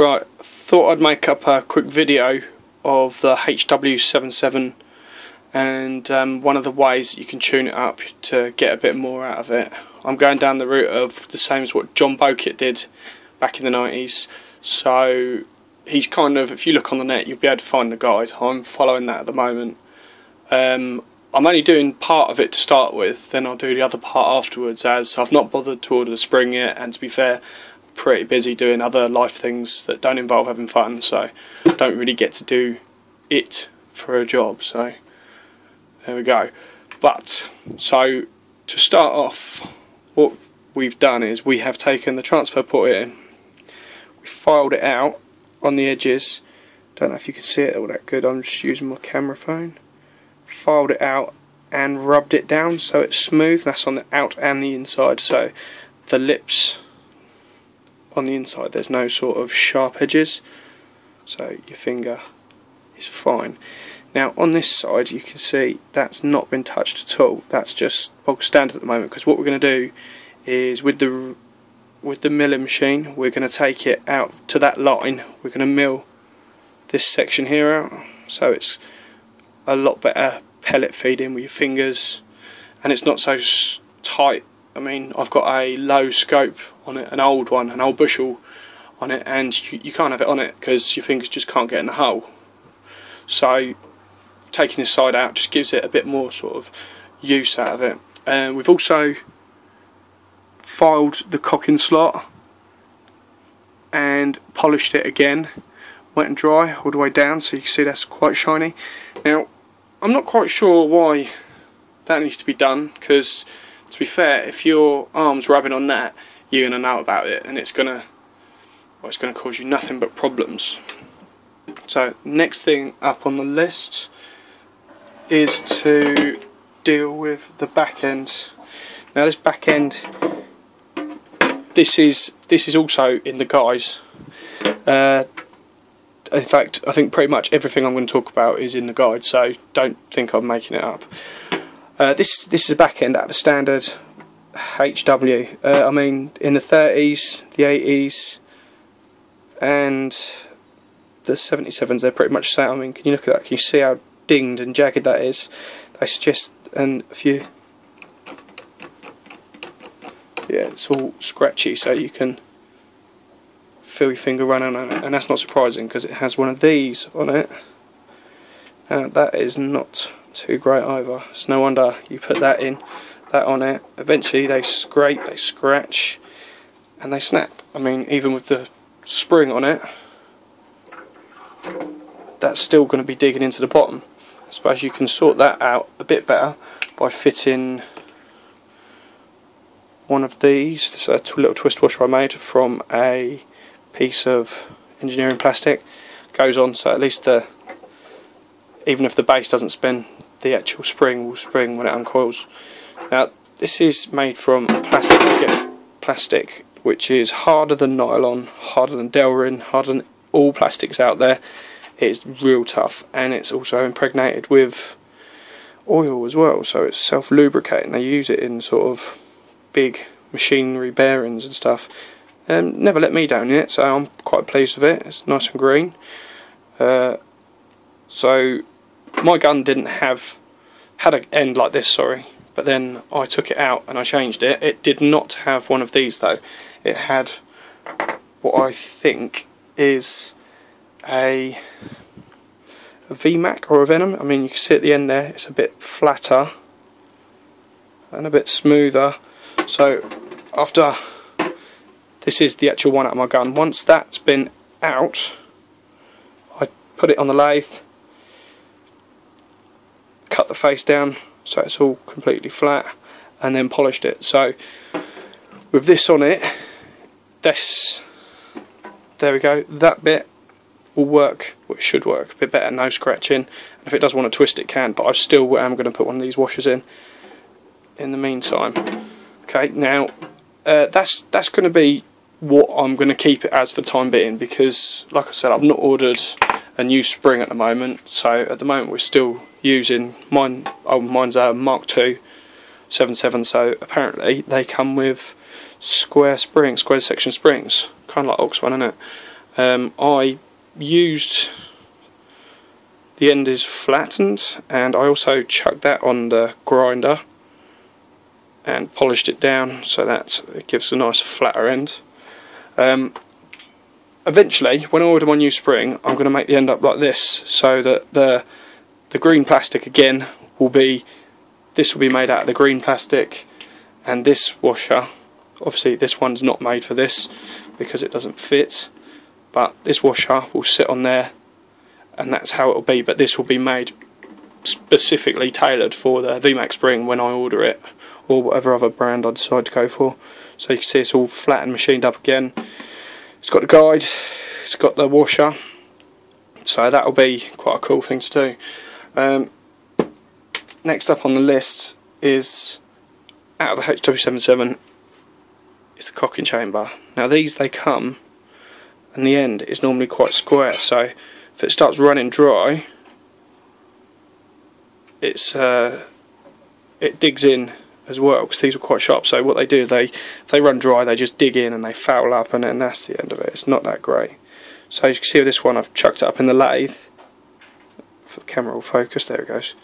Right, thought I'd make up a quick video of the hw77 and one of the ways that you can tune it up to get a bit more out of it. I'm going down the route of the same as what John Bowkett did back in the 90s. So he's kind of, if you look on the net, you'll be able to find the guide. I'm following that at the moment. I'm only doing part of it to start with, then I'll do the other part afterwards, as I've not bothered to order the spring yet, and to be fair, pretty busy doing other life things that don't involve having fun, so don't really get to do it for a job. So there we go. But so to start off, what we've done is we have taken the transfer port in, we filed it out on the edges. Don't know if you can see it all that good, I'm just using my camera phone. Filed it out and rubbed it down so it's smooth. That's on the out and the inside, so the lips on the inside there's no sort of sharp edges, so your finger is fine. Now on this side you can see that's not been touched at all, that's just bog standard at the moment, because what we're going to do is with the milling machine we're going to take it out to that line. We're going to mill this section here out so it's a lot better pellet feeding with your fingers, and it's not so tight. I mean, I've got a low scope on it, an old bushel on it, and you can't have it on it because your fingers just can't get in the hole. So taking this side out just gives it a bit more sort of use out of it. And we've also filed the cocking slot and polished it again, wet and dry all the way down, so you can see that's quite shiny. Now I'm not quite sure why that needs to be done, because to be fair, if your arm's rubbing on that, you're going to know about it, and it's going to cause you nothing but problems. So next thing up on the list is to deal with the back end. Now this back end, this is also in the guides. In fact, I think pretty much everything I'm going to talk about is in the guide, so don't think I'm making it up. This is a back end out of a standard HW. I mean, in the 30s, the 80s, and the 77s, they're pretty much the same. I mean, can you look at that? Can you see how dinged and jagged that is? They suggest, and a few, yeah, it's all scratchy, so you can feel your finger running on it, and that's not surprising because it has one of these on it. That is not too great either. It's no wonder you put that on it. Eventually they scrape, they scratch, and they snap. I mean, even with the spring on it, that's still going to be digging into the bottom. I suppose you can sort that out a bit better by fitting one of these. This is a little twist washer I made from a piece of engineering plastic. Goes on so at least even if the base doesn't spin, the actual spring will spring when it uncoils. Now this is made from plastic which is harder than nylon, harder than Delrin, harder than all plastics out there. It's real tough, and it's also impregnated with oil as well, so it's self-lubricating. They use it in sort of big machinery bearings and stuff. Never let me down yet, so I'm quite pleased with it. It's nice and green. So my gun had an end like this, sorry, but then I took it out and I changed it. It did not have one of these though. It had what I think is a VMAC or a Venom. I mean, you can see at the end there, it's a bit flatter and a bit smoother. So after, this is the actual one out of my gun. Once that's been out, I put it on the lathe, cut the face down so it's all completely flat, and then polished it. So with this on it, there we go, that bit will work, or it should work a bit better, no scratching, and if it does want to twist it can, but I still am going to put one of these washers in the meantime. Okay, now that's going to be what I'm going to keep it as for the time being, because like I said, I've not ordered a new spring at the moment, so at the moment we're still using mine's a Mark II 77, so apparently they come with square section springs, kind of like Oxford, isn't it? I used, the end is flattened, and I also chucked that on the grinder and polished it down so that it gives a nice flatter end. Eventually, when I order my new spring, I'm going to make the end up like this, so that the green plastic again will be, this will be made out of the green plastic, and this washer, obviously this one's not made for this because it doesn't fit, but this washer will sit on there, and that's how it will be. But this will be made specifically tailored for the VMAX spring when I order it, or whatever other brand I decide to go for. So you can see it's all flat and machined up again. It's got the guide, it's got the washer, so that'll be quite a cool thing to do. Next up on the list is, out of the hw77, is the cocking chamber. Now these, they come, and the end is normally quite square, so if it starts running dry, it digs in as well, because these are quite sharp. So what they do is if they run dry, they just dig in and they foul up, and then that's the end of it. It's not that great. So as you can see with this one, I've chucked it up in the lathe. If the camera will focus, there it goes.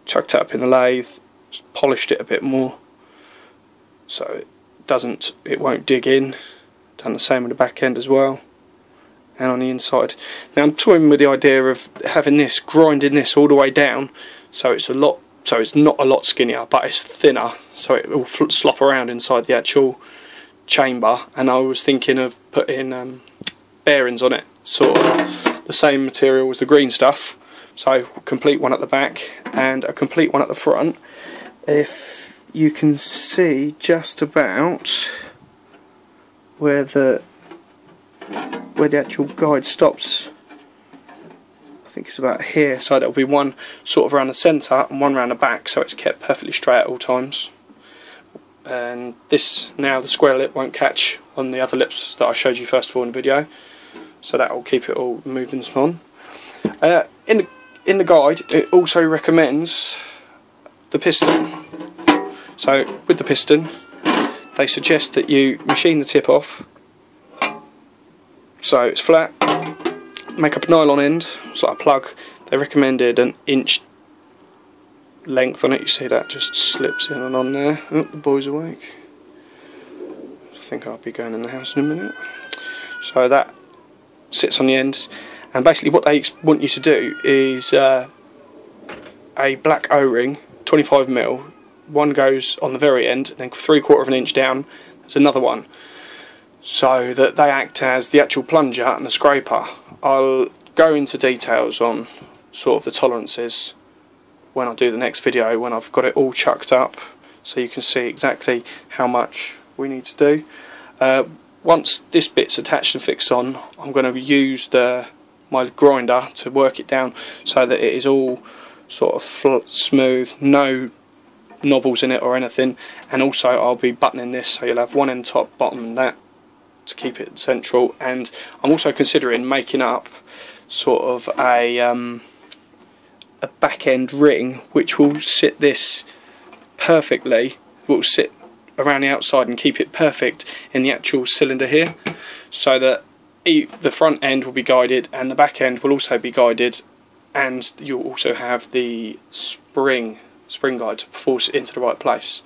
Chucked it up in the lathe, just polished it a bit more, so it won't dig in. Done the same with the back end as well, and on the inside. Now I'm toying with the idea of having this, grinding this all the way down, so it's not a lot skinnier, but it's thinner, so it will slop around inside the actual chamber. And I was thinking of putting bearings on it, sort of the same material as the green stuff, so a complete one at the back and a complete one at the front. If you can see just about where the actual guide stops, I think it's about here, so there'll be one sort of around the centre and one around the back, so it's kept perfectly straight at all times. And this, now the square lip won't catch on the other lips that I showed you first of all in the video, so that will keep it all moving on. In the guide, it also recommends the piston. So with the piston, they suggest that you machine the tip off, so it's flat. Make up a nylon end, it's like a plug. They recommended an inch length on it. You see that just slips in and on there. Oh, the boy's awake. I think I'll be going in the house in a minute. So that sits on the end, and basically what they want you to do is a black O-ring, 25mm. One goes on the very end, and then 3/4 of an inch down there's another one, so that they act as the actual plunger and the scraper. I'll go into details on sort of the tolerances when I do the next video, when I've got it all chucked up, so you can see exactly how much we need to do. Once this bit's attached and fixed on, I'm going to use my grinder to work it down so that it is all sort of smooth, no knobbles in it or anything. And also I'll be buttoning this, so you'll have one end top, bottom, and that, to keep it central. And I'm also considering making up sort of a back end ring which will sit this perfectly, will sit around the outside and keep it perfect in the actual cylinder here, so that the front end will be guided and the back end will also be guided, and you'll also have the spring guide to force it into the right place.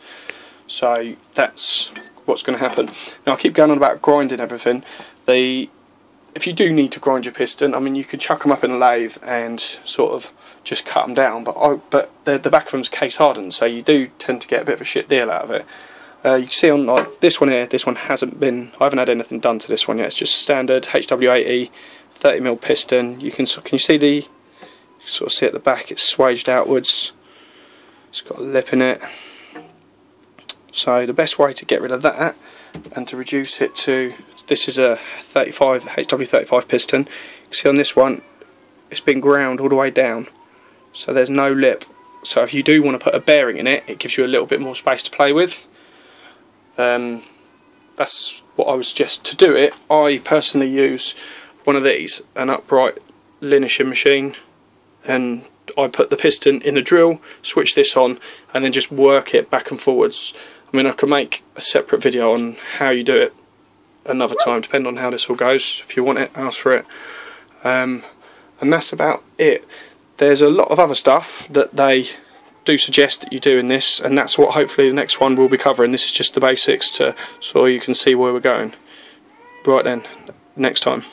So that's what's going to happen. Now I keep going on about grinding everything. If you do need to grind your piston, I mean, you could chuck them up in a lathe and sort of just cut them down, but the back of them's case hardened, so you do tend to get a bit of a shit deal out of it. You can see on like this one here, this one hasn't been, I haven't had anything done to this one yet. It's just standard hw80 30mm piston. Can you see you sort of see at the back it's swaged outwards. It's got a lip in it. So the best way to get rid of that and to reduce it to, this is a hw35 piston. You can see on this one it's been ground all the way down, so there's no lip. So if you do want to put a bearing in it, it gives you a little bit more space to play with. That's what I would suggest. To do it, I personally use one of these, an upright linishing machine, and I put the piston in the drill, switch this on, and then just work it back and forwards. I mean, I could make a separate video on how you do it another time, depending on how this all goes. If you want it, ask for it. And that's about it. There's a lot of other stuff that they do suggest that you do in this, and that's what hopefully the next one will be covering. This is just the basics so you can see where we're going. Right then, next time.